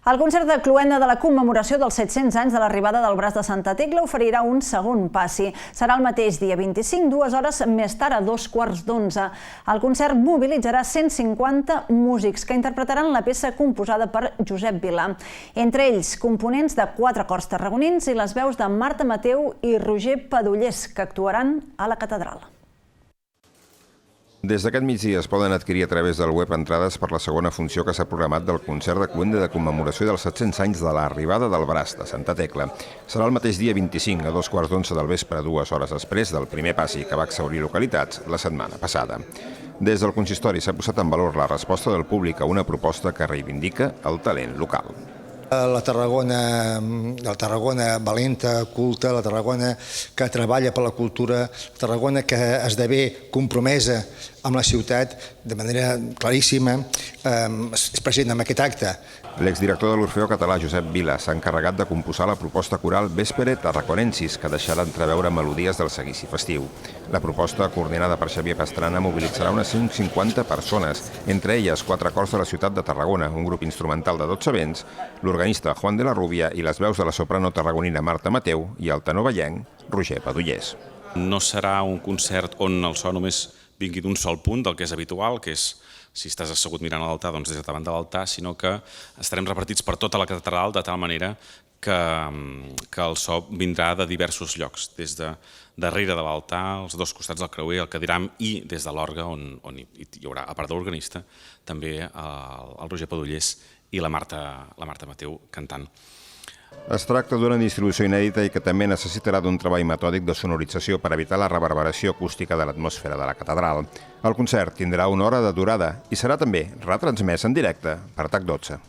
El concert de cloenda de la commemoració dels 700 anys de l'arribada del braç de Santa Tecla oferirà un segon passi. Serà el mateix dia 25, 2 hores més tard, a 2:15. El concert mobilitzarà 150 músics que interpretaran la peça composada per Josep Vilà. Entre ells, components de 4 cors tarragonins i les veus de Marta Mateu i Roger Padullés, que actuaran a la catedral. Des d'aquest migdia es poden adquirir a través del web entrades per la segona funció que s'ha programat del concert de cloenda de commemoració dels 700 anys de l'arribada del braç de Santa Tecla. Serà el mateix dia 25, a 2:15 del vespre, 2 hores després del primer passi que va exhaurir localitats la setmana passada. Des del consistori s'ha posat en valor la resposta del públic a una proposta que reivindica el talent local. La Tarragona valenta, culta, la Tarragona que treballa per la cultura, la Tarragona que esdevé compromesa amb la ciutat de manera claríssima, és present en aquest acte. L'exdirector de l'Orfeó Català, Josep Vilà, s'ha encarregat de composar la proposta coral Vespere Tarraconensis, que deixarà entreveure melodies del seguici festiu. La proposta, coordinada per Xavier Pastrana, mobilitzarà unes 150 persones, entre elles 4 cors de la ciutat de Tarragona, un grup instrumental de 12 vents, l'organista Juan de la Rubia i les veus de la soprano tarragonina Marta Mateu i el tenor vallenc Roger Padullés. No serà un concert on el so només vingui d'un sol punt, del que és habitual, que és si estàs assegut mirant a l'altar, doncs des de davant de l'altar, sinó que estarem repartits per tota la catedral de tal manera que el so vindrà de diversos llocs, des de darrere de l'altar, als dos costats del creuer, el cadiram i des de l'orgue, on hi haurà, a part de l'organista, també el Roger Padullés i la Marta Mateu cantant. Es tracta d'una distribució inèdita i que també necessitarà d'un treball metòdic de sonorització per evitar la reverberació acústica de l'atmosfera de la catedral. El concert tindrà 1 hora de durada i serà també retransmès en directe per TAC 12.